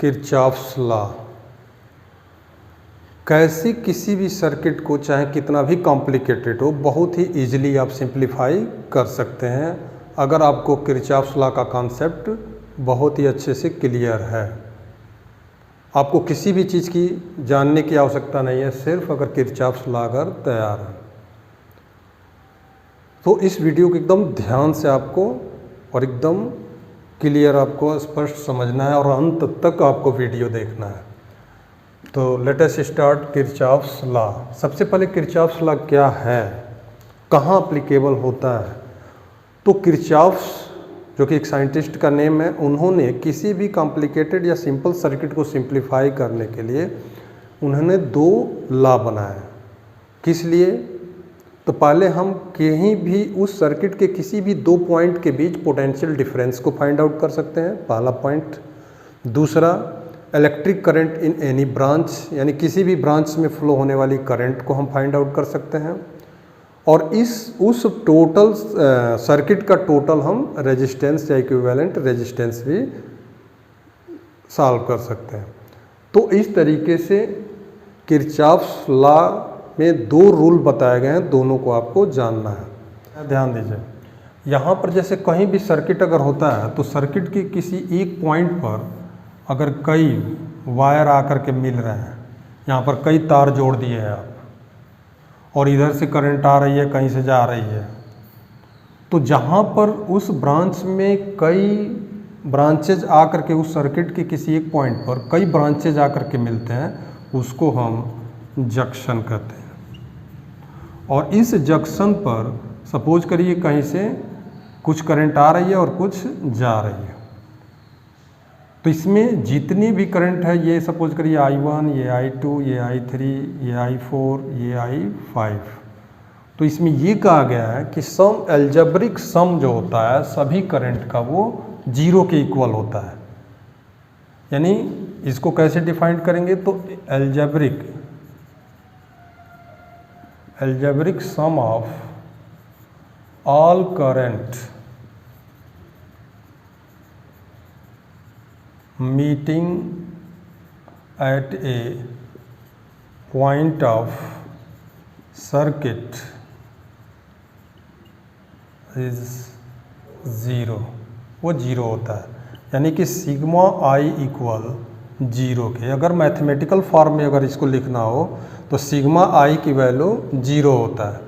Kirchhoff's law कैसे किसी भी सर्किट को चाहे कितना भी कॉम्प्लिकेटेड हो बहुत ही इजीली आप सिंप्लीफाई कर सकते हैं अगर आपको किरचॉफ्स लॉ का कॉन्सेप्ट बहुत ही अच्छे से क्लियर है। आपको किसी भी चीज़ की जानने की आवश्यकता नहीं है, सिर्फ अगर किरचॉफ्स लॉ अगर तैयार है तो इस वीडियो को एकदम ध्यान से आपको और एकदम क्लियर आपको स्पष्ट समझना है और अंत तक आपको वीडियो देखना है। तो let us start Kirchhoff's law. सबसे पहले किरचॉफ्स लॉ क्या है, कहाँ अप्लीकेबल होता है। तो किरचॉफ्स जो कि एक साइंटिस्ट का नेम है, उन्होंने किसी भी कॉम्प्लिकेटेड या सिंपल सर्किट को सिंप्लीफाई करने के लिए उन्होंने दो लॉ बनाए। किस लिए? तो पहले हम कहीं भी उस सर्किट के किसी भी दो पॉइंट के बीच पोटेंशियल डिफरेंस को फाइंड आउट कर सकते हैं, पहला पॉइंट। दूसरा, electric current in any branch, यानी किसी भी ब्रांच में फ्लो होने वाली करंट को हम फाइंड आउट कर सकते हैं। और उस टोटल सर्किट का टोटल हम रेजिस्टेंस या इक्विवेलेंट रेजिस्टेंस भी सॉल्व कर सकते हैं। तो इस तरीके से किरचॉफ्स लॉ में दो रूल बताए गए हैं, दोनों को आपको जानना है। ध्यान दीजिए, यहाँ पर जैसे कहीं भी सर्किट अगर होता है तो सर्किट के किसी एक पॉइंट पर अगर कई वायर आकर के मिल रहे हैं, यहाँ पर कई तार जोड़ दिए हैं आप, और इधर से करंट आ रही है कहीं से जा रही है, तो जहाँ पर उस ब्रांच में कई ब्रांचेज आकर के उस सर्किट के किसी एक पॉइंट पर कई ब्रांचेज आकर के मिलते हैं, उसको हम जंक्शन कहते हैं। और इस जंक्शन पर सपोज करिए कहीं से कुछ करंट आ रही है और कुछ जा रही है, तो इसमें जितनी भी करंट है, ये सपोज करिए I1, ये I2, ये I3, ये I4, ये I5, तो इसमें ये कहा गया है कि सम एल्जेब्रिक सम जो होता है सभी करंट का वो जीरो के इक्वल होता है। यानी इसको कैसे डिफाइन करेंगे, तो algebraic sum of all current meeting at a point of circuit is zero, वो ज़ीरो होता है। यानी कि सिग्मा आई इक्वल ज़ीरो के, अगर मैथमेटिकल फॉर्म में अगर इसको लिखना हो तो सिग्मा आई की वैल्यू ज़ीरो होता है।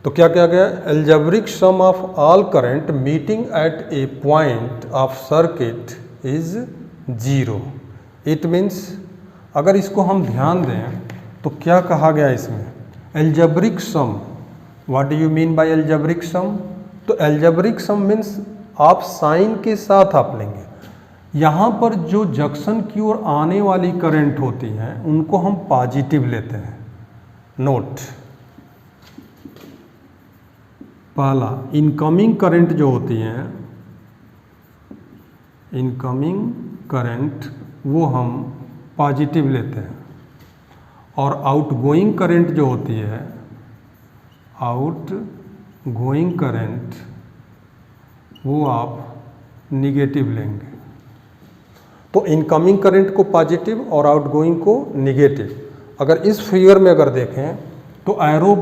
तो क्या किया गया, algebraic sum of all current meeting at A point of circuit is zero. It means अगर इसको हम ध्यान दें तो क्या कहा गया इसमें, algebraic sum. What do you mean by algebraic sum? तो एल्जेब्रिक सम मीन्स आप साइन के साथ आप लेंगे, यहाँ पर जो जंक्शन की ओर आने वाली करंट होती हैं उनको हम पॉजिटिव लेते हैं। नोट, पहला इनकमिंग करंट जो होती हैं, इनकमिंग करंट वो हम पॉजिटिव लेते हैं, और आउटगोइंग करंट जो होती है, आउटगोइंग करंट वो आप निगेटिव लेंगे। तो इनकमिंग करंट को पॉजिटिव और आउटगोइंग को निगेटिव। अगर इस फिगर में अगर देखें तो एरो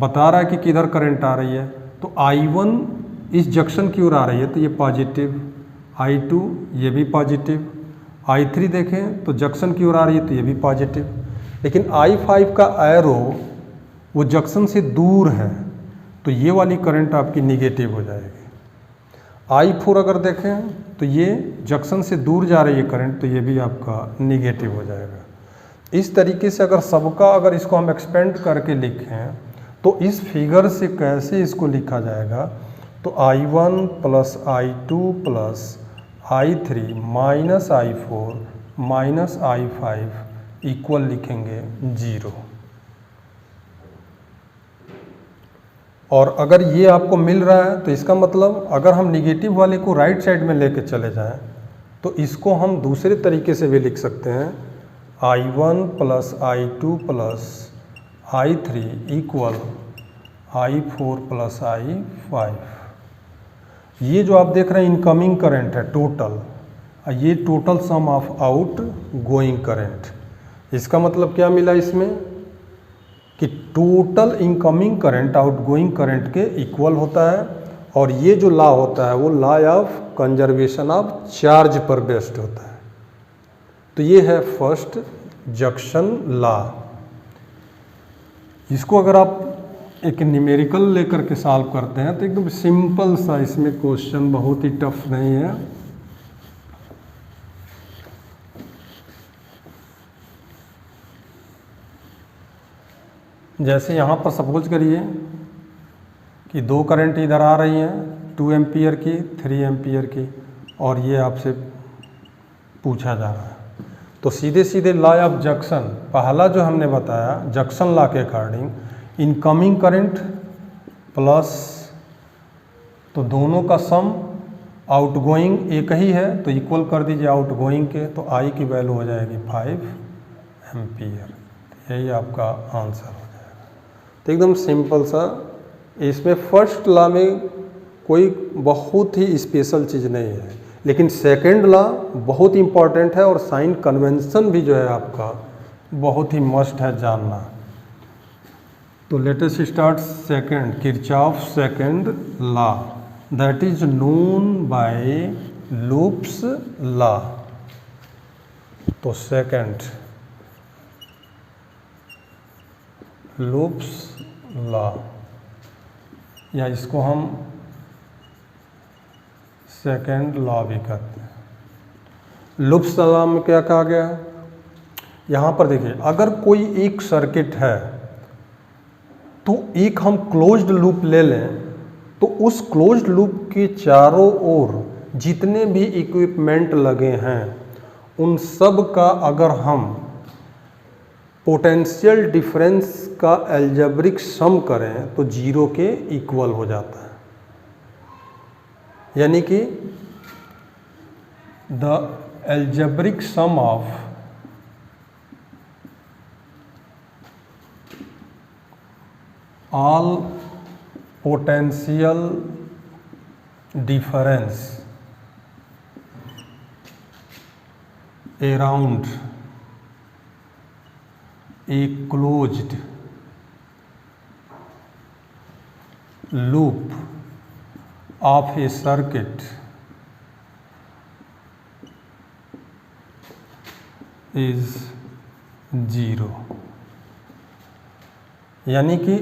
बता रहा है कि किधर करंट आ रही है, तो I1 इस जंक्शन की ओर आ रही है तो ये पॉजिटिव, I2 ये भी पॉजिटिव, I3 देखें तो जंक्शन की ओर आ रही है तो ये भी पॉजिटिव। लेकिन I5 का एरो वो जंक्शन से दूर है तो ये वाली करंट आपकी निगेटिव हो जाएगी। I4 अगर देखें तो ये जंक्शन से दूर जा रही है करंट, तो ये भी आपका निगेटिव हो जाएगा। इस तरीके से अगर सबका अगर इसको हम एक्सपेंड करके लिखें तो इस फिगर से कैसे इसको लिखा जाएगा, तो I1 plus I2 plus I3 minus I4 minus I5 equal लिखेंगे ज़ीरो। और अगर ये आपको मिल रहा है तो इसका मतलब अगर हम निगेटिव वाले को राइट साइड में लेके चले जाएं तो इसको हम दूसरे तरीके से भी लिख सकते हैं, I1 plus I2 plus I3 equal I4 plus I5। ये जो आप देख रहे हैं इनकमिंग करंट है टोटल, ये total sum of out going current. इसका मतलब क्या मिला इसमें कि total incoming current out going current के इक्वल होता है, और ये जो लॉ होता है वो law of conservation of charge पर बेस्ड होता है। तो ये है फर्स्ट जंक्शन लॉ। इसको अगर आप एक न्यूमेरिकल लेकर के सॉल्व करते हैं तो एकदम सिंपल सा, इसमें क्वेश्चन बहुत ही टफ नहीं है। जैसे यहाँ पर सपोज करिए कि दो करंट इधर आ रही हैं 2 एम्पियर की 3 एम्पियर की, और ये आपसे पूछा जा रहा है। तो सीधे सीधे लॉ ऑफ जंक्शन, पहला जो हमने बताया जंक्शन लॉ के अकॉर्डिंग, इनकमिंग करंट प्लस, तो दोनों का सम आउटगोइंग एक ही है तो इक्वल कर दीजिए आउटगोइंग के, तो आई की वैल्यू हो जाएगी 5 एम्पियर। यही आपका आंसर हो जाएगा। तो एकदम सिंपल सा, इसमें फर्स्ट लॉ में कोई बहुत ही स्पेशल चीज़ नहीं है, लेकिन सेकंड लॉ बहुत इंपॉर्टेंट है, और साइन कन्वेंशन भी जो है आपका बहुत ही मस्ट है जानना। तो let us start second, Kirchhoff second law, that is known by loops law. तो सेकंड लूप्स लॉ, या इसको हम सेकंड लॉ भी कहते हैं। लूप्स लॉ में क्या कहा गया है, यहाँ पर देखिए, अगर कोई एक सर्किट है तो एक हम क्लोज्ड लूप ले लें, तो उस क्लोज्ड लूप के चारों ओर जितने भी इक्विपमेंट लगे हैं उन सब का अगर हम पोटेंशियल डिफरेंस का एल्जेब्रिक सम करें तो जीरो के इक्वल हो जाता है। यानी कि the algebraic sum of all potential difference around a closed loop of a circuit is 0। यानी कि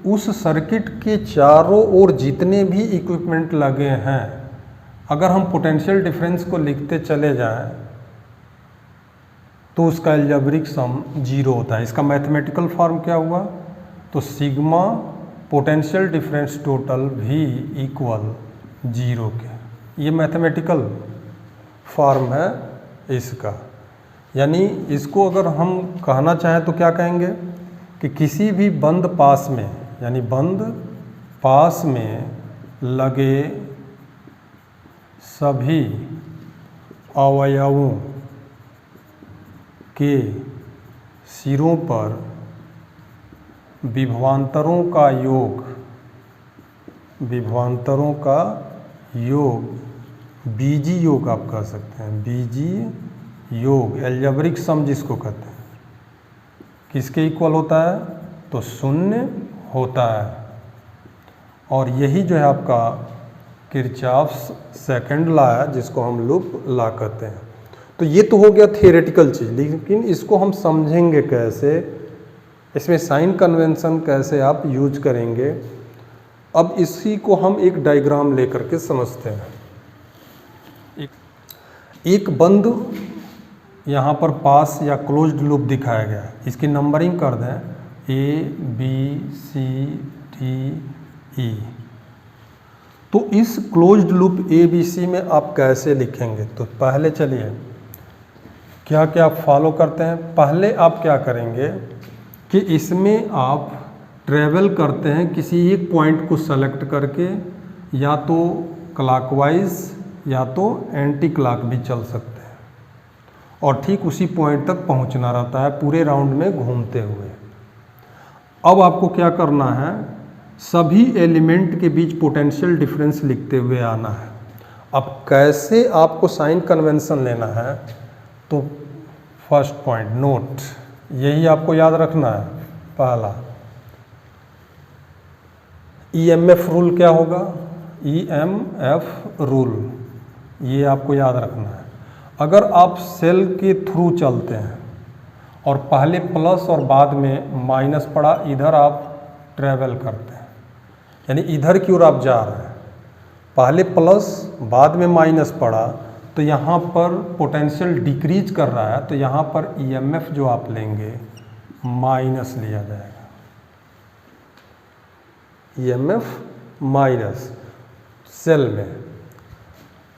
उस सर्किट के चारों ओर जितने भी इक्विपमेंट लगे हैं, अगर हम पोटेंशियल डिफरेंस को लिखते चले जाएं तो उसका एल्जेब्रिक सम 0 होता है। इसका मैथमेटिकल फॉर्म क्या हुआ, तो सिग्मा पोटेंशियल डिफरेंस टोटल भी इक्वल 0 के। ये मैथमेटिकल फॉर्म है इसका। यानी इसको अगर हम कहना चाहें तो क्या कहेंगे कि किसी भी बंद पास में, यानी बंद पास में लगे सभी अवयवों के सिरों पर विभवांतरों का योग, विभवांतरों का योग, बीजी योग आप कह सकते हैं, बीजी योग एल्जेब्रिक सम जिसको कहते हैं, किसके इक्वल होता है, तो 0 होता है। और यही जो है आपका किरचॉफ्स सेकंड लॉ है जिसको हम लूप लॉ कहते हैं। तो ये तो हो गया थियोरेटिकल चीज़, लेकिन इसको हम समझेंगे कैसे, इसमें साइन कन्वेंशन कैसे आप यूज करेंगे। अब इसी को हम एक डायग्राम लेकर के समझते हैं। एक बंद यहाँ पर पास या क्लोज्ड लूप दिखाया गया है, इसकी नंबरिंग कर दें ABCDE। तो इस क्लोज्ड लूप ABC में आप कैसे लिखेंगे, तो पहले चलिए क्या क्या आप फॉलो करते हैं। पहले आप क्या करेंगे कि इसमें आप ट्रेवल करते हैं किसी एक पॉइंट को सेलेक्ट करके, या तो क्लॉकवाइज या तो एंटी क्लॉक भी चल सकते हैं, और ठीक उसी पॉइंट तक पहुंचना रहता है पूरे राउंड में घूमते हुए। अब आपको क्या करना है, सभी एलिमेंट के बीच पोटेंशियल डिफरेंस लिखते हुए आना है। अब कैसे आपको साइन कन्वेंशन लेना है, तो फर्स्ट पॉइंट नोट, यही आपको याद रखना है। पहला ईएमएफ रूल क्या होगा, ईएमएफ रूल, ये आपको याद रखना है। अगर आप सेल के थ्रू चलते हैं और पहले प्लस और बाद में माइनस पड़ा, इधर आप ट्रेवल करते हैं, यानी इधर की ओर आप जा रहे हैं, पहले प्लस बाद में माइनस पड़ा, तो यहाँ पर पोटेंशियल डिक्रीज कर रहा है, तो यहाँ पर ईएमएफ जो आप लेंगे माइनस लिया जाएगा, ईएमएफ माइनस सेल में।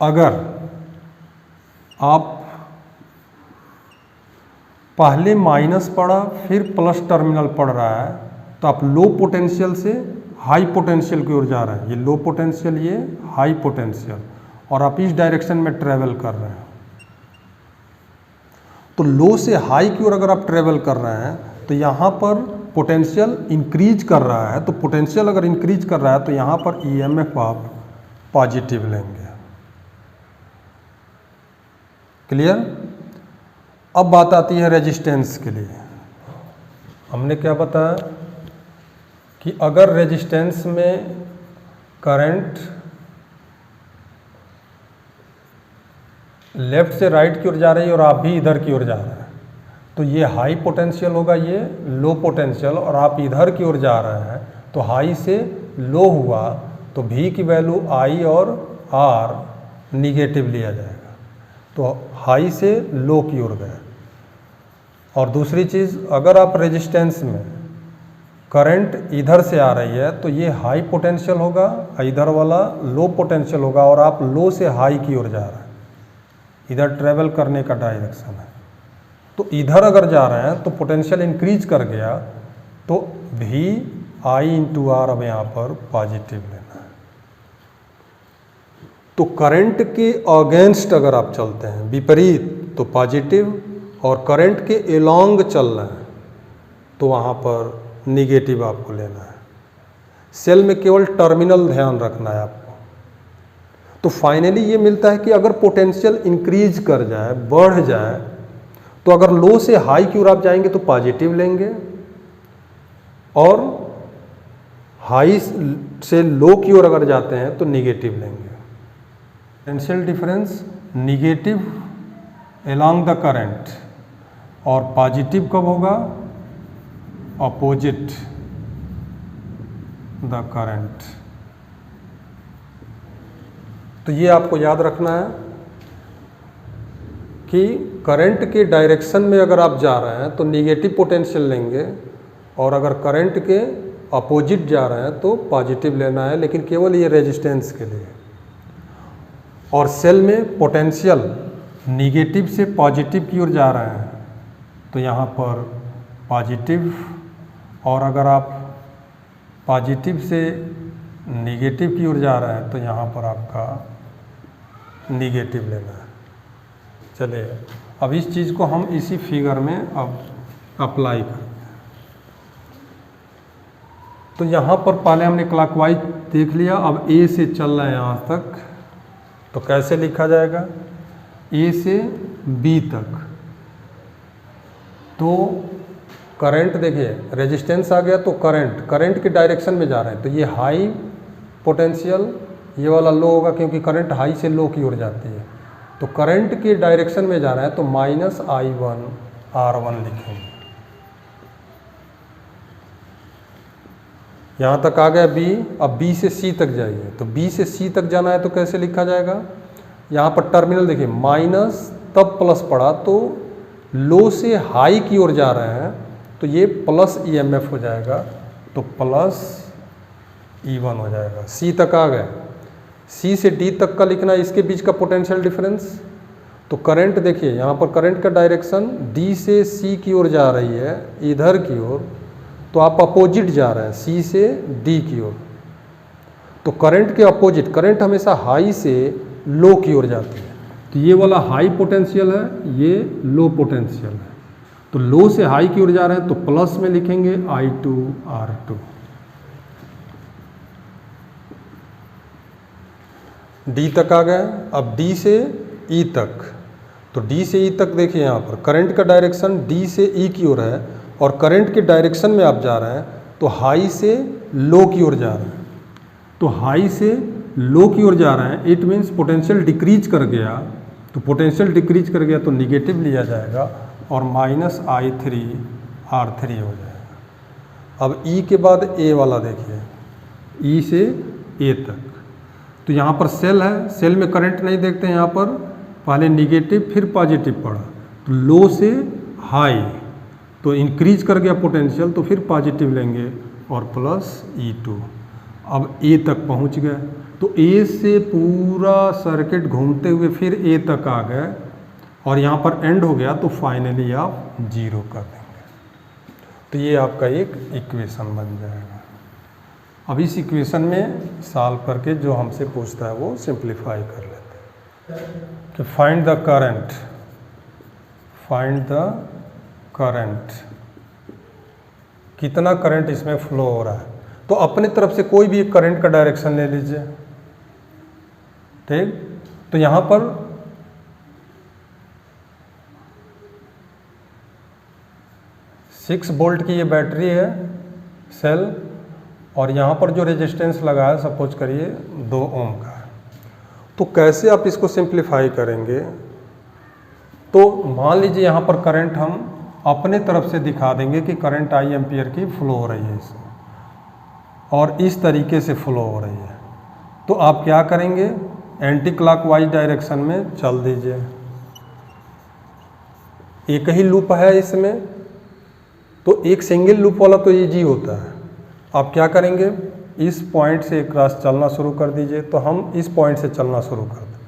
अगर आप पहले माइनस पड़ा फिर प्लस टर्मिनल पड़ रहा है, तो आप लो पोटेंशियल से हाई पोटेंशियल की ओर जा रहे हैं, ये लो पोटेंशियल, ये हाई पोटेंशियल, और आप इस डायरेक्शन में ट्रेवल कर रहे हैं। तो लो से हाई की ओर अगर आप ट्रेवल कर रहे हैं, तो यहाँ पर पोटेंशियल इंक्रीज कर रहा है, तो पोटेंशियल अगर इंक्रीज कर रहा है, तो यहाँ पर ईएमएफ आप पॉजिटिव लेंगे। क्लियर? अब बात आती है रेजिस्टेंस के लिए। हमने क्या बताया कि अगर रेजिस्टेंस में करंट लेफ्ट से राइट की ओर जा रही है और आप भी इधर की ओर जा रहे हैं, तो ये हाई पोटेंशियल होगा, ये लो पोटेंशियल, और आप इधर की ओर जा रहे हैं, तो हाई से लो हुआ, तो V की वैल्यू I और R निगेटिव लिया जाएगा, तो हाई से लो की ओर गए। और दूसरी चीज़, अगर आप रेजिस्टेंस में करंट इधर से आ रही है, तो ये हाई पोटेंशियल होगा, इधर वाला लो पोटेंशियल होगा, और आप लो से हाई की ओर जा रहे हैं, इधर ट्रेवल करने का डायरेक्शन है। तो इधर अगर जा रहे हैं तो पोटेंशियल इंक्रीज कर गया, तो V I इंटू R अब यहाँ पर पॉजिटिव लेना है। तो करंट के अगेंस्ट अगर आप चलते हैं, विपरीत, तो पॉजिटिव, और करंट के एलोंग चल रहे हैं, तो वहाँ पर निगेटिव आपको लेना है। सेल में केवल टर्मिनल ध्यान रखना है आपको। तो फाइनली ये मिलता है कि अगर पोटेंशियल इंक्रीज कर जाए, बढ़ जाए, तो अगर लो से हाई की ओर आप जाएंगे तो पॉजिटिव लेंगे, और हाई से लो की ओर अगर जाते हैं तो निगेटिव लेंगे। Potential difference negative along the current, और पॉजिटिव कब होगा, अपोजिट द करंट। तो ये आपको याद रखना है कि करंट के डायरेक्शन में अगर आप जा रहे हैं तो निगेटिव पोटेंशियल लेंगे, और अगर करंट के अपोजिट जा रहे हैं तो पॉजिटिव लेना है, लेकिन केवल ये रेजिस्टेंस के लिए। और सेल में पोटेंशियल निगेटिव से पॉजिटिव की ओर जा रहे हैं, तो यहाँ पर पॉजिटिव, और अगर आप पॉजिटिव से निगेटिव की ओर जा रहे हैं तो यहाँ पर आपका निगेटिव लेना है। चलिए अब इस चीज़ को हम इसी फिगर में अब अप्लाई करते हैं। तो यहाँ पर पहले हमने क्लॉकवाइज देख लिया, अब A से चल रहे हैं यहाँ तक, तो कैसे लिखा जाएगा, A से B तक। तो करंट देखिए, रेजिस्टेंस आ गया, तो करंट के डायरेक्शन में जा रहे हैं, तो ये हाई पोटेंशियल, ये वाला लो होगा क्योंकि करंट हाई से लो की ओर जाती है। तो करंट के डायरेक्शन में जा रहा है, तो माइनस I1 R1 लिखेंगे। यहाँ तक आ गया B, अब B से C तक जाइए, तो B से C तक जाना है तो कैसे लिखा जाएगा, यहाँ पर टर्मिनल देखिए, माइनस तब प्लस पड़ा, तो लो से हाई की ओर जा रहे हैं, तो ये प्लस ईएमएफ हो जाएगा, तो प्लस E1 हो जाएगा। C तक आ गए, C से D तक का लिखना है, इसके बीच का पोटेंशियल डिफरेंस। तो करंट देखिए, यहाँ पर करंट का डायरेक्शन D से C की ओर जा रही है, इधर की ओर, तो आप अपोजिट जा रहे हैं, C से D की ओर। तो करंट के अपोजिट, करंट हमेशा हाई से लो की ओर जाती है, तो ये वाला हाई पोटेंशियल है, ये लो पोटेंशियल है। तो लो से हाई की ओर जा रहे हैं, तो प्लस में लिखेंगे I2 R2। डी तक आ गए। अब डी से ई तक, तो डी से ई तक देखिए यहाँ पर करंट का डायरेक्शन डी से ई की ओर है और करंट के डायरेक्शन में आप जा रहे हैं तो हाई से लो की ओर जा रहे हैं। तो हाई से लो की ओर जा रहे हैं, इट मीन्स पोटेंशियल डिक्रीज कर गया। तो पोटेंशियल डिक्रीज कर गया तो निगेटिव लिया जाएगा और -I3R3 हो जाएगा। अब ई के बाद ए वाला देखिए, ई से ए तक, तो यहाँ पर सेल है, सेल में करंट नहीं देखते हैं, यहाँ पर पहले निगेटिव फिर पॉजिटिव पड़ा, तो लो से हाई तो इंक्रीज कर गया पोटेंशियल, तो फिर पॉजिटिव लेंगे और +E2। अब ए तक पहुँच गए, तो ए से पूरा सर्किट घूमते हुए फिर ए तक आ गए और यहाँ पर एंड हो गया, तो फाइनली आप 0 कर देंगे। तो ये आपका एक इक्वेशन बन जाएगा। अब इस इक्वेशन में सॉल्व करके जो हमसे पूछता है वो सिंप्लीफाई कर लेते हैं कि फाइंड द करंट, कितना करंट इसमें फ्लो हो रहा है। तो अपने तरफ से कोई भी एक करंट का डायरेक्शन ले लीजिए, ठीक। तो यहाँ पर सिक्स वोल्ट की ये बैटरी है सेल, और यहाँ पर जो रेजिस्टेंस लगा है सपोज करिए 2 ओम का है। तो कैसे आप इसको सिंप्लीफाई करेंगे, तो मान लीजिए यहाँ पर करंट हम अपने तरफ से दिखा देंगे कि करंट I एम्पियर की फ्लो हो रही है इसमें, और इस तरीके से फ्लो हो रही है। तो आप क्या करेंगे, एंटी क्लॉकवाइज डायरेक्शन में चल दीजिए। एक ही लूप है इसमें, तो एक सिंगल लूप वाला तो इजी होता है। आप क्या करेंगे, इस पॉइंट से क्रॉस चलना शुरू कर दीजिए। तो हम इस पॉइंट से चलना शुरू कर दें,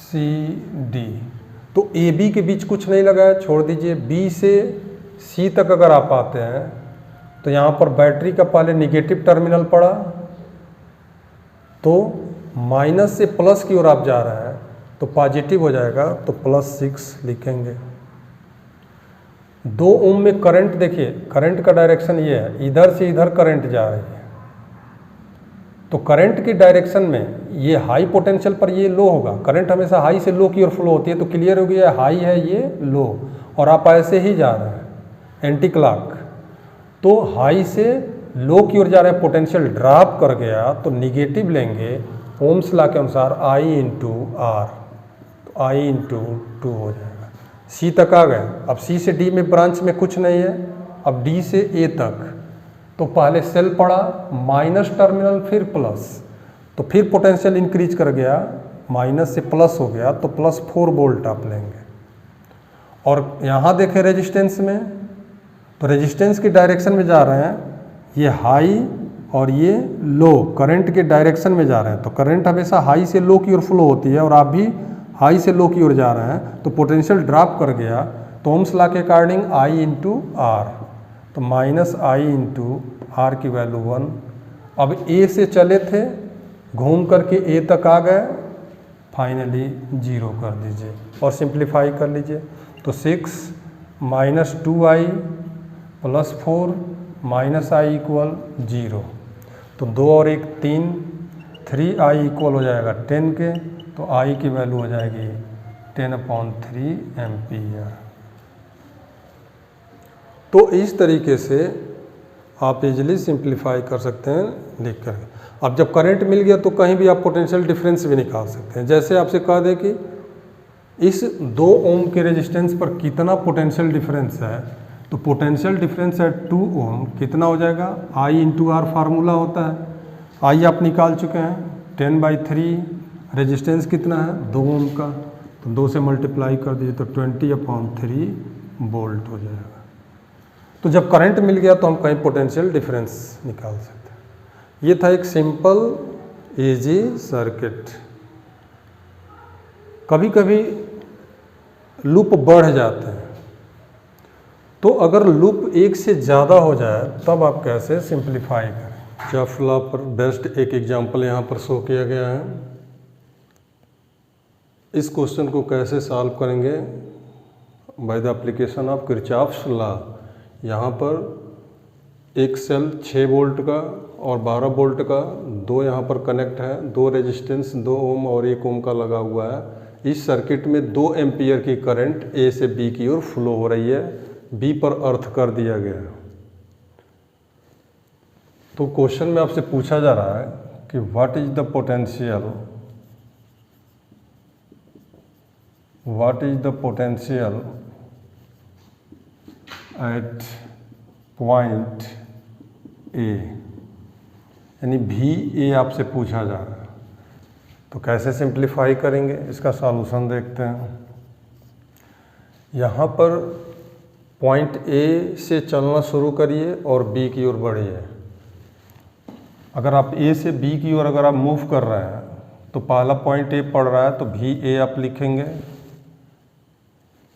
ABCD, तो AB के बीच कुछ नहीं लगा है, छोड़ दीजिए। B से C तक अगर आप आते हैं तो यहाँ पर बैटरी का पहले निगेटिव टर्मिनल पड़ा, तो माइनस से प्लस की ओर आप जा रहे हैं तो पॉजिटिव हो जाएगा, तो +6 लिखेंगे। 2 ओम में करंट देखिए, करंट का डायरेक्शन ये है, इधर से इधर करंट जा रही है। तो करंट की डायरेक्शन में ये हाई पोटेंशियल पर ये लो होगा, करंट हमेशा हाई से लो की ओर फ्लो होती है। तो क्लियर हो गया, हाई है ये लो, और आप ऐसे ही जा रहे हैं एंटी क्लॉक, तो हाई से लो की ओर जा रहे हैं, पोटेंशियल ड्रॉप कर गया तो निगेटिव लेंगे। ओम्स लॉ के अनुसार I × R, तो I × 2 हो जाएगा। C तक आ गए। अब C से D में ब्रांच में कुछ नहीं है, अब D से A तक, तो पहले सेल पड़ा, माइनस टर्मिनल फिर प्लस, तो फिर पोटेंशियल इंक्रीज कर गया, माइनस से प्लस हो गया, तो +4 वोल्ट आप लेंगे। और यहाँ देखें रेजिस्टेंस में, तो रेजिस्टेंस की डायरेक्शन में जा रहे हैं, ये हाई और ये लो करंट के डायरेक्शन में जा रहे हैं। तो करंट हमेशा हाई से लो की ओर फ्लो होती है, और आप भी हाई से लो की ओर जा रहे हैं, तो पोटेंशियल ड्रॉप कर गया। तो ओम्स लॉ के अकॉर्डिंग I × R, तो -I × R की वैल्यू 1। अब A से चले थे, घूम करके A तक आ गए, फाइनली 0 कर दीजिए और सिंप्लीफाई कर लीजिए। तो 6 - 2I + 4 -I = 0, तो 2 और 1 3, 3I = हो जाएगा 10 के, तो I की वैल्यू हो जाएगी 10/3 एम्पियर। तो इस तरीके से आप इजीली सिंप्लीफाई कर सकते हैं लिख कर। अब जब करंट मिल गया तो कहीं भी आप पोटेंशियल डिफरेंस भी निकाल सकते हैं। जैसे आपसे कह दें कि इस 2 ओम के रेजिस्टेंस पर कितना पोटेंशियल डिफरेंस है, तो पोटेंशियल डिफरेंस है 2 ओम, कितना हो जाएगा, I × R फार्मूला होता है, I आप निकाल चुके हैं, 10/3, रेजिस्टेंस कितना है 2 ओम का, तो 2 से मल्टीप्लाई कर दीजिए तो 20/3 वोल्ट हो जाएगा। तो जब करंट मिल गया तो हम कहीं पोटेंशियल डिफरेंस निकाल सकते हैं। ये था एक सिंपल इजी सर्किट। कभी कभी लूप बढ़ जाते हैं, तो अगर लूप एक से ज़्यादा हो जाए तब आप कैसे सिंप्लीफाई करें। जॉफ लॉ पर बेस्ट एक एग्जांपल यहाँ पर शो किया गया है। इस क्वेश्चन को कैसे सॉल्व करेंगे, by the application of Kirchhoff's law. यहाँ पर एक सेल 6 वोल्ट का और 12 वोल्ट का 2 यहाँ पर कनेक्ट है, 2 रेजिस्टेंस 2 ओम और 1 ओम का लगा हुआ है। इस सर्किट में 2 एम्पियर की करंट ए से बी की ओर फ्लो हो रही है, बी पर अर्थ कर दिया गया है। तो क्वेश्चन में आपसे पूछा जा रहा है कि what is the potential at point A, यानी भी ए आपसे पूछा जा रहा है। तो कैसे सिंप्लीफाई करेंगे, इसका सॉल्यूशन देखते हैं। यहाँ पर पॉइंट ए से चलना शुरू करिए और बी की ओर बढ़िए। अगर आप ए से बी की ओर अगर आप मूव कर रहे हैं तो पहला पॉइंट ए पड़ रहा है तो भी ए आप लिखेंगे।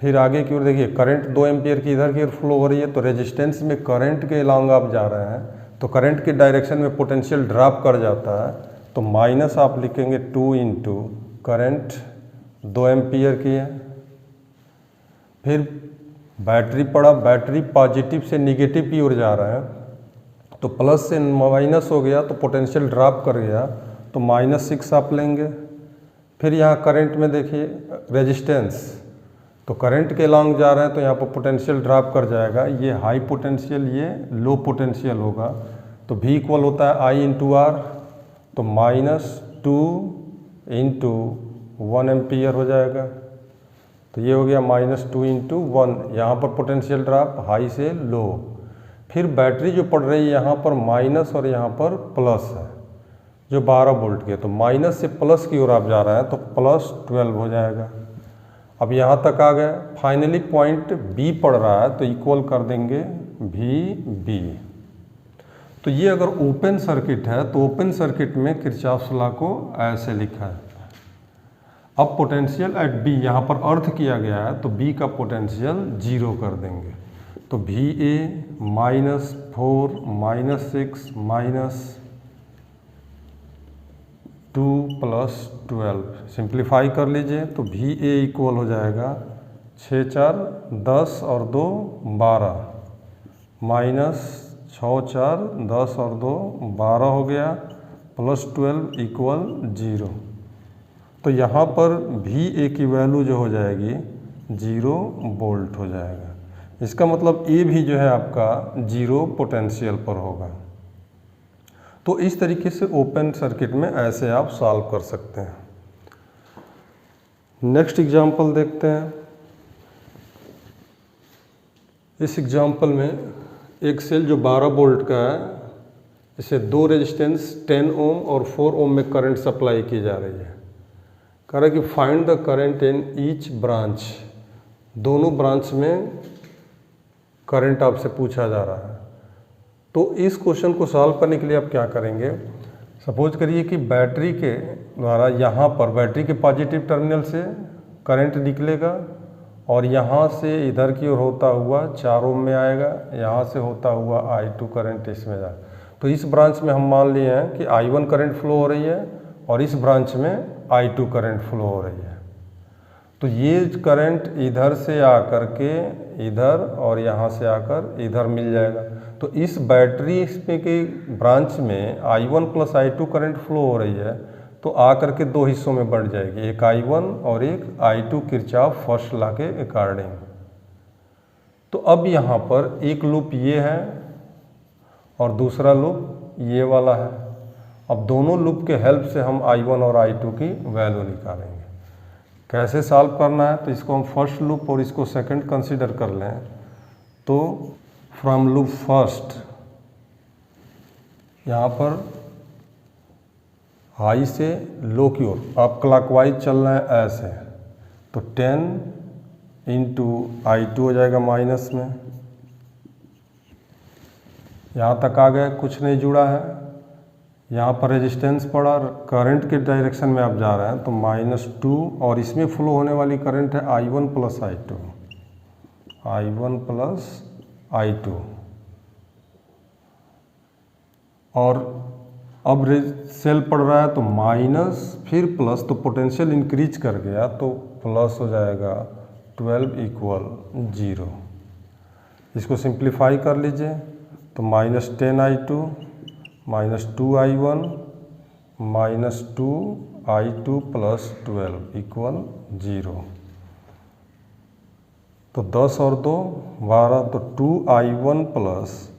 फिर आगे की ओर देखिए, करंट 2 एम्पियर की इधर की ओर फ्लो हो रही है, तो रेजिस्टेंस में करंट के अलॉन्ग आप जा रहे हैं तो करंट के डायरेक्शन में पोटेंशियल ड्रॉप कर जाता है, तो माइनस आप लिखेंगे 2 इंटू करंट 2 एम्पियर की है। फिर बैटरी पड़ा, बैटरी पॉजिटिव से निगेटिव की ओर जा रहा है, तो प्लस से माइनस हो गया तो पोटेंशियल ड्रॉप कर गया, तो -6 आप लेंगे। फिर यहाँ करंट में देखिए रेजिस्टेंस, तो करंट के लॉन्ग जा रहे हैं तो यहाँ पर पोटेंशियल ड्रॉप कर जाएगा, ये हाई पोटेंशियल ये लो पोटेंशियल होगा, तो V इक्वल होता है I इंटू आर, तो -2 इंटू 1 एम्पियर हो जाएगा। तो ये हो गया -2 इंटू 1, यहाँ पर पोटेंशियल ड्रॉप हाई से लो। फिर बैटरी जो पड़ रही है यहाँ पर माइनस और यहाँ पर प्लस है जो 12 वोल्ट के, तो माइनस से प्लस की ओर आप जा रहे हैं तो +12 हो जाएगा। अब यहाँ तक आ गए। फाइनली पॉइंट बी पड़ रहा है तो इक्वल कर देंगे बी। तो ये अगर ओपन सर्किट है तो ओपन सर्किट में किरचॉफ्स लॉ को ऐसे लिखा है। अब पोटेंशियल एट बी यहाँ पर अर्थ किया गया है तो बी का पोटेंशियल 0 कर देंगे, तो VA -4 -6 -2 + 12 सिंप्लीफाई कर लीजिए, तो VA इक्वल हो जाएगा 6 4 10 और 2 12 -6 4 10 और 2 12 हो गया, +12 इक्वल 0। तो यहाँ पर VA की वैल्यू जो हो जाएगी 0 वोल्ट हो जाएगा। इसका मतलब ए भी जो है आपका 0 पोटेंशियल पर होगा। तो इस तरीके से ओपन सर्किट में ऐसे आप सॉल्व कर सकते हैं। नेक्स्ट एग्जांपल देखते हैं। इस एग्जांपल में एक सेल जो 12 वोल्ट का है, इसे 2 रेजिस्टेंस 10 ओम और 4 ओम में करंट सप्लाई की जा रही है। कह रहा है कि find the current in each branch, दोनों ब्रांच में करंट आपसे पूछा जा रहा है। तो इस क्वेश्चन को सॉल्व करने के लिए आप क्या करेंगे, सपोज करिए कि बैटरी के द्वारा यहाँ पर बैटरी के पॉजिटिव टर्मिनल से करंट निकलेगा और यहाँ से इधर की ओर होता हुआ 4 ओम में आएगा, यहाँ से होता हुआ I2 करंट इसमें जाए। तो इस ब्रांच में हम मान लिए हैं कि I1 करंट फ्लो हो रही है और इस ब्रांच में I2 करंट फ्लो हो रही है। तो ये करंट इधर से आकर के इधर और यहाँ से आकर इधर मिल जाएगा। तो इस बैटरी इसमें के ब्रांच में I1 + I2 करंट फ्लो हो रही है, तो आकर के 2 हिस्सों में बढ़ जाएगी, एक I1 और एक I2 किरचॉफ फर्स्ट लॉ के अकॉर्डिंग। तो अब यहाँ पर एक लूप ये है और दूसरा लूप ये वाला है। अब दोनों लूप के हेल्प से हम I1 और I2 की वैल्यू निकालेंगे। कैसे सॉल्व करना है, तो इसको हम फर्स्ट लूप और इसको सेकंड कंसीडर कर लें। तो फ्रॉम लूप फर्स्ट यहाँ पर हाई से लो की ओर आप क्लॉकवाइज चल रहे हैं ऐसे, तो 10 इंटू I2 हो जाएगा माइनस में। यहाँ तक आ गए, कुछ नहीं जुड़ा है। यहाँ पर रेजिस्टेंस पड़ा, करंट के डायरेक्शन में आप जा रहे हैं तो -2 और इसमें फ्लो होने वाली करंट है I1 + I2 और अब सेल पड़ रहा है तो माइनस फिर प्लस, तो पोटेंशियल इंक्रीज कर गया तो प्लस हो जाएगा 12 इक्वल 0। इसको सिंप्लीफाई कर लीजिए तो -10 I2 -2I1 -2I2 + 12 = 0। तो 10 और 2 12, तो 2I1 +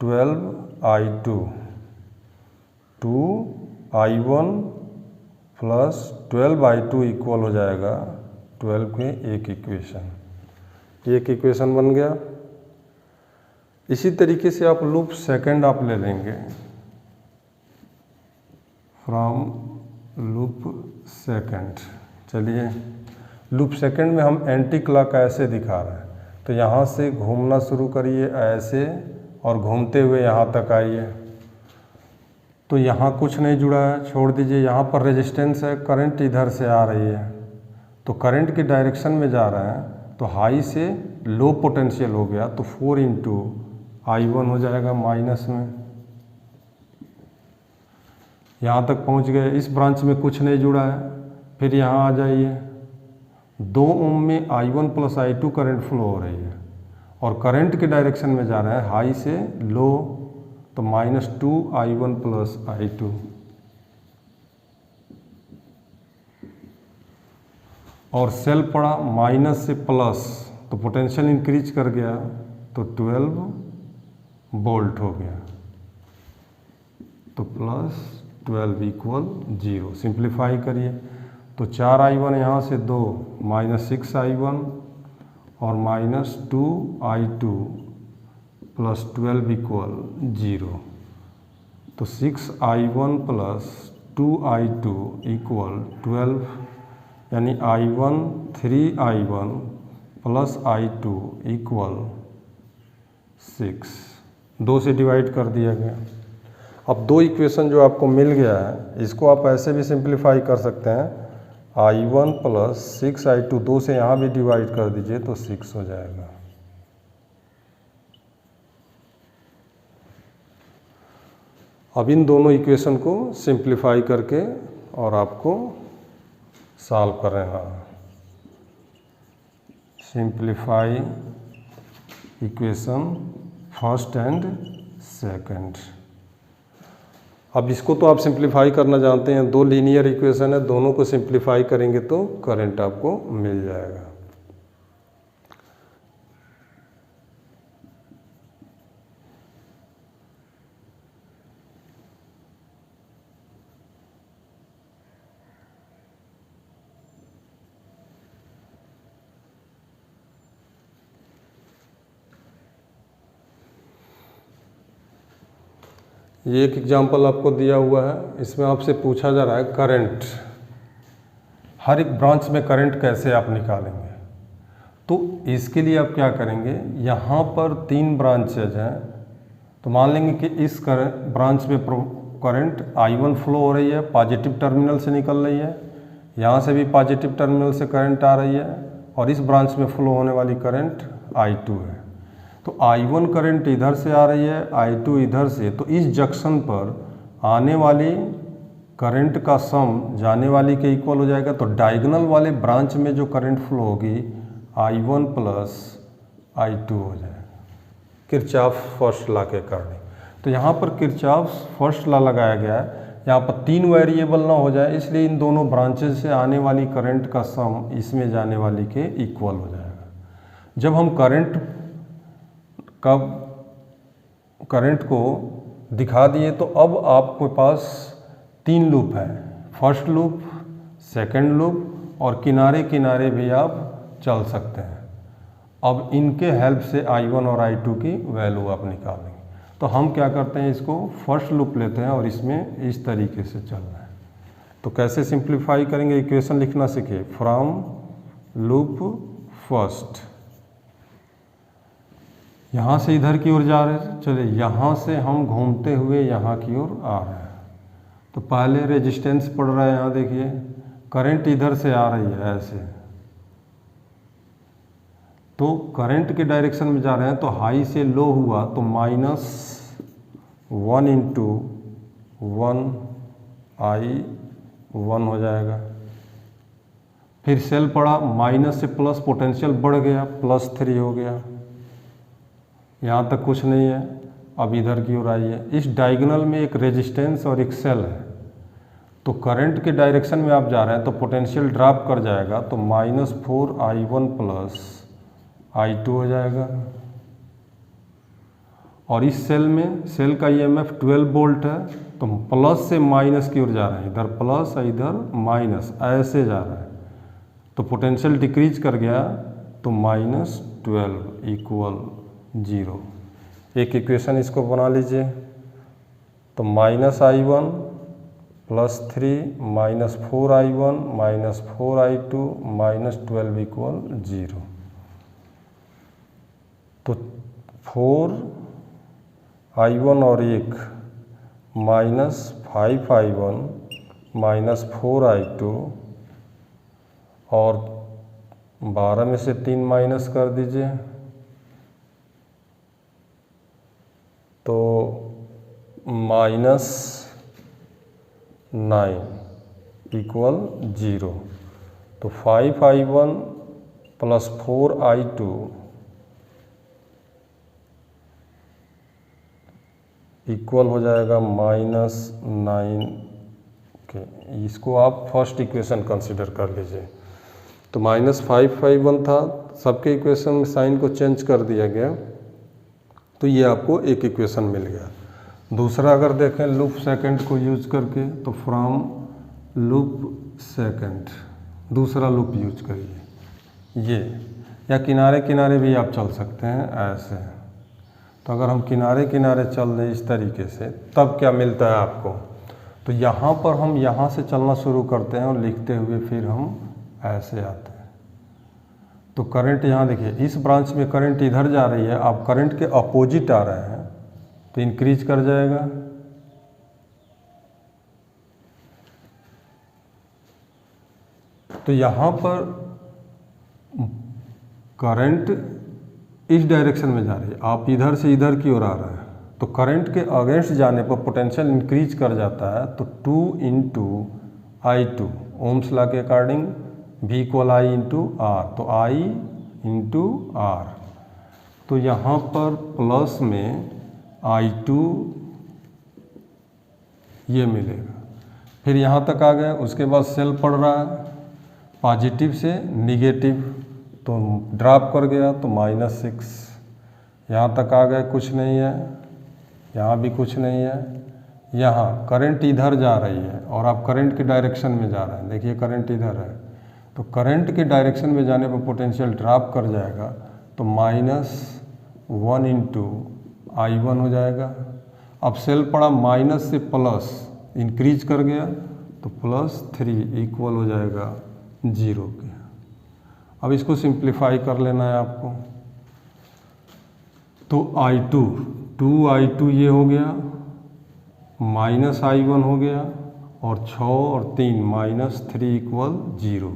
12I2, 2I1 + 12I2 equal हो जाएगा 12 के एक इक्वेशन बन गया। इसी तरीके से आप लूप सेकंड आप ले लेंगे, फ्रॉम लूप सेकंड। चलिए लूप सेकंड में हम एंटी क्लॉक ऐसे दिखा रहे हैं, तो यहाँ से घूमना शुरू करिए ऐसे और घूमते हुए यहाँ तक आइए। तो यहाँ कुछ नहीं जुड़ा है, छोड़ दीजिए। यहाँ पर रेजिस्टेंस है, करंट इधर से आ रही है, तो करंट की डायरेक्शन में जा रहे हैं, तो हाई से लो पोटेंशियल हो गया, तो 4 × I1 हो जाएगा माइनस में। यहाँ तक पहुँच गए। इस ब्रांच में कुछ नहीं जुड़ा है, फिर यहाँ आ जाइए। 2 ओम में I1 + I2 करंट फ्लो हो रही है और करंट के डायरेक्शन में जा रहा है हाई से लो, तो -2I1 + I2। और सेल पड़ा माइनस से प्लस, तो पोटेंशियल इंक्रीज कर गया, तो 12 वोल्ट हो गया, तो +12 = 0। सिंप्लीफाई करिए, तो 4I1 यहाँ से 2 -6I1 और -2I2 + 12 = 0। तो 6I1 + 2I2 = 12, यानी I1 3I1 + I2 = 6। 2 से डिवाइड कर दिया गया। अब 2 इक्वेशन जो आपको मिल गया है, इसको आप ऐसे भी सिंप्लीफाई कर सकते हैं। I1 + 6I2, 2 से यहाँ भी डिवाइड कर दीजिए तो 6 हो जाएगा। अब इन दोनों इक्वेशन को सिंप्लीफाई करके और आपको सॉल्व कर रहे हैं। Simplify equation first and second. अब इसको तो आप सिंप्लीफाई करना जानते हैं, 2 लीनियर इक्वेशन है, दोनों को सिंप्लीफाई करेंगे तो करंट आपको मिल जाएगा। ये एक एग्जांपल आपको दिया हुआ है, इसमें आपसे पूछा जा रहा है करंट, हर एक ब्रांच में करंट कैसे आप निकालेंगे। तो इसके लिए आप क्या करेंगे, यहाँ पर 3 ब्रांचेज हैं, तो मान लेंगे कि इस ब्रांच में करंट I1 फ्लो हो रही है, पॉजिटिव टर्मिनल से निकल रही है, यहाँ से भी पॉजिटिव टर्मिनल से करंट आ रही है, और इस ब्रांच में फ्लो होने वाली करंट I2 है। तो I1 करंट इधर से आ रही है, I2 इधर से, तो इस जंक्शन पर आने वाली करंट का सम जाने वाली के इक्वल हो जाएगा। तो डायगोनल वाले ब्रांच में जो करंट फ्लो होगी I1 + I2 हो जाएगा, किरचॉफ फर्स्ट लॉ के अकॉर्डिंग। तो यहाँ पर किरचॉफ फर्स्ट लॉ लगाया गया है, यहाँ पर 3 वेरिएबल ना हो जाए, इसलिए इन दोनों ब्रांचेज से आने वाली करंट का सम इसमें जाने वाली के इक्वल हो जाएगा। जब हम करंट को दिखा दिए, तो अब आपके पास 3 लूप है, फर्स्ट लूप, सेकंड लूप, और किनारे किनारे भी आप चल सकते हैं। अब इनके हेल्प से I1 और I2 की वैल्यू आप निकालेंगे। तो हम क्या करते हैं, इसको फर्स्ट लूप लेते हैं और इसमें इस तरीके से चल रहा है। तो कैसे सिंप्लीफाई करेंगे, इक्वेशन लिखना सीखिए। फ्रॉम लूप फर्स्ट, यहाँ से इधर की ओर जा रहे हैं, चलिए यहाँ से हम घूमते हुए यहाँ की ओर आ रहे हैं। तो पहले रेजिस्टेंस पड़ रहा है, यहाँ देखिए करंट इधर से आ रही है ऐसे, तो करंट के डायरेक्शन में जा रहे हैं, तो हाई से लो हुआ तो -1 × 1I1 हो जाएगा। फिर सेल पड़ा, माइनस से प्लस, पोटेंशियल बढ़ गया, +3 हो गया। यहाँ तक कुछ नहीं है। अब इधर की ओर आइए। इस डायगोनल में एक रेजिस्टेंस और एक सेल है, तो करंट के डायरेक्शन में आप जा रहे हैं तो पोटेंशियल ड्रॉप कर जाएगा, तो -4I1 प्लस I2 हो जाएगा। और इस सेल में, सेल का EMF 12 वोल्ट है, तो प्लस से माइनस की ओर जा रहे हैं, इधर प्लस और इधर माइनस, ऐसे जा रहा है, तो पोटेंशियल डिक्रीज कर गया, तो -12 इक्वल 0। एक इक्वेशन इसको बना लीजिए, तो -I1 plus 3 -4I1 -4I2 -12 equal 0। तो 4I1 और 1 -5I1 -4I2 और 12 में से 3 माइनस कर दीजिए, तो -9 इक्वल 0। तो 5I1 प्लस 4I2 इक्वल हो जाएगा -9 के। इसको आप फर्स्ट इक्वेशन कंसिडर कर लीजिए। तो -5I1 था, सबके इक्वेशन में साइन को चेंज कर दिया गया, तो ये आपको एक इक्वेशन मिल गया। दूसरा अगर देखें लूप सेकंड को यूज करके, तो फ्रॉम लूप सेकंड दूसरा लूप यूज करिए ये, या किनारे किनारे भी आप चल सकते हैं ऐसे। तो अगर हम किनारे किनारे चल रहे इस तरीके से, तब क्या मिलता है आपको, तो यहाँ पर हम यहाँ से चलना शुरू करते हैं और लिखते हुए फिर हम ऐसे आते हैं। तो करंट यहाँ देखिए, इस ब्रांच में करंट इधर जा रही है, आप करंट के अपोजिट आ रहे हैं, तो इंक्रीज कर जाएगा। तो यहाँ पर करंट इस डायरेक्शन में जा रही है, आप इधर से इधर की ओर आ रहे हैं, तो करंट के अगेंस्ट जाने पर पोटेंशियल इंक्रीज कर जाता है। तो 2 × I2 ओम्स लॉ के अकॉर्डिंग V = I × R, तो I × R। तो यहाँ पर प्लस में I2 ये मिलेगा। फिर यहाँ तक आ गए, उसके बाद सेल पड़ रहा है पॉजिटिव से निगेटिव, तो ड्रॉप कर गया, तो -6। यहाँ तक आ गए, कुछ नहीं है, यहाँ भी कुछ नहीं है। यहाँ करंट इधर जा रही है और आप करंट के डायरेक्शन में जा रहे हैं, देखिए करंट इधर है, तो करंट के डायरेक्शन में जाने पर पोटेंशियल ड्रॉप कर जाएगा, तो -1 × I1 हो जाएगा। अब सेल पड़ा माइनस से प्लस, इंक्रीज कर गया, तो +3 इक्वल हो जाएगा 0 के। अब इसको सिंप्लीफाई कर लेना है आपको, तो I2 2I2 ये हो गया, -I1 हो गया, और 6 और 3 -3 इक्वल 0।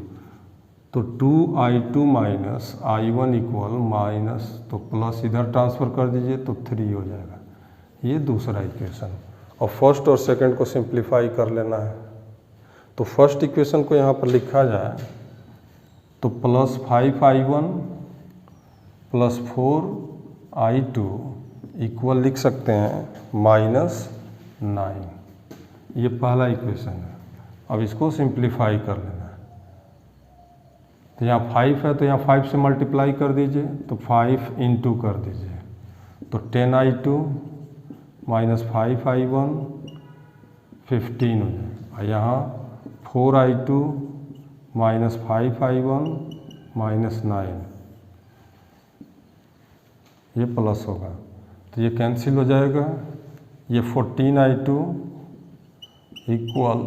तो 2I2 -I1 इक्वल माइनस, तो प्लस इधर ट्रांसफ़र कर दीजिए, तो 3 हो जाएगा। ये दूसरा इक्वेशन। और फर्स्ट और सेकंड को सिंप्लीफाई कर लेना है। तो फर्स्ट इक्वेशन को यहाँ पर लिखा जाए तो +5I1 + 4I2 इक्वल लिख सकते हैं -9। ये पहला इक्वेशन है। अब इसको सिंप्लीफाई कर लेना है। तो यहाँ 5 है, तो यहाँ 5 से मल्टीप्लाई कर दीजिए, तो 5 × कर दीजिए, तो 10I2 -5I1 15 हो जाएगा। यहाँ 4I2 -5I1 -9, ये प्लस होगा, तो ये कैंसिल हो जाएगा। ये 14I2 इक्वल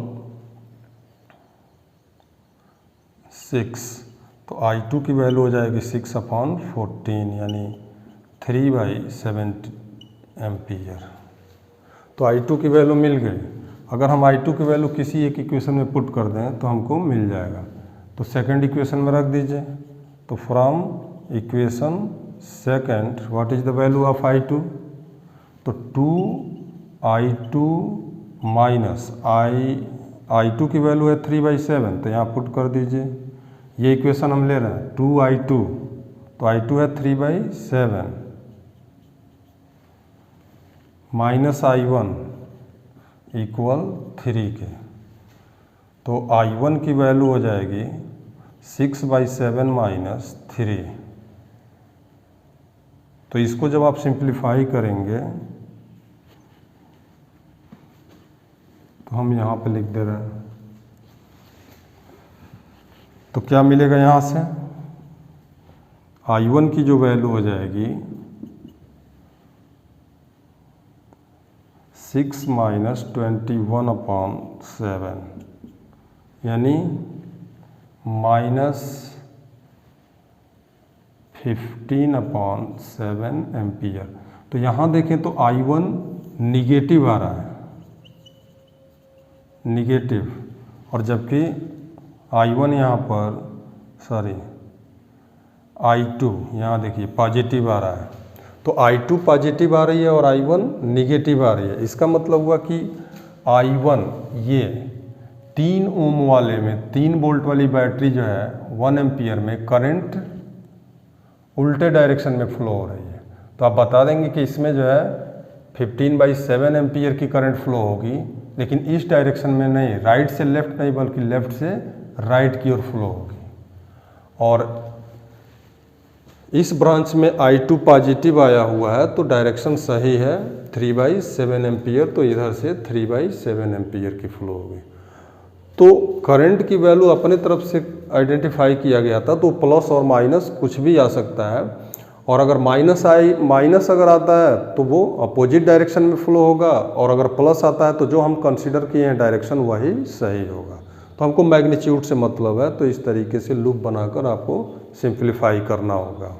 6, तो I2 की वैल्यू हो जाएगी 6/14, यानी 3/7 एम्पियर। तो I2 की वैल्यू मिल गई। अगर हम I2 की वैल्यू किसी एक इक्वेशन में पुट कर दें तो हमको मिल जाएगा। तो सेकंड इक्वेशन में रख दीजिए। तो from equation second what is the value of I2? तो 2I2 माइनस I2 की वैल्यू है 3/7, तो यहाँ पुट कर दीजिए। ये इक्वेशन हम ले रहे हैं 2I2, तो I2 है 3/7, -I1 इक्वल 3 के, तो I1 की वैल्यू हो जाएगी 6/7 - 3। तो इसको जब आप सिंप्लीफाई करेंगे तो हम यहाँ पे लिख दे रहे हैं, तो क्या मिलेगा यहाँ से, I1 की जो वैल्यू हो जाएगी 6 - 21/7 यानी -15/7 एम्पियर। तो यहाँ देखें तो I1 निगेटिव आ रहा है, निगेटिव, और जबकि I1 यहाँ पर I2 यहाँ देखिए पॉजिटिव आ रहा है। तो I2 पॉजिटिव आ रही है और I1 निगेटिव आ रही है। इसका मतलब हुआ कि I1 ये 3 ओम वाले में 3 वोल्ट वाली बैटरी जो है 1 एम्पियर में करंट उल्टे डायरेक्शन में फ्लो हो रही है। तो आप बता देंगे कि इसमें जो है 15/7 एम्पियर की करंट फ्लो होगी, लेकिन इस डायरेक्शन में नहीं, राइट से लेफ्ट नहीं बल्कि लेफ्ट से राइट की ओर फ्लो होगी। और इस ब्रांच में I2 पॉजिटिव आया हुआ है तो डायरेक्शन सही है 3/7 एम्पियर, तो इधर से 3/7 एम्पियर की फ्लो होगी। तो करंट की वैल्यू अपने तरफ से आइडेंटिफाई किया गया था, तो प्लस और माइनस कुछ भी आ सकता है, और अगर माइनस अगर आता है तो वो अपोजिट डायरेक्शन में फ्लो होगा, और अगर प्लस आता है तो जो हम कंसीडर किए हैं डायरेक्शन वही सही होगा। तो हमको मैग्नीट्यूड से मतलब है, तो इस तरीके से लूप बनाकर आपको सिंप्लीफाई करना होगा।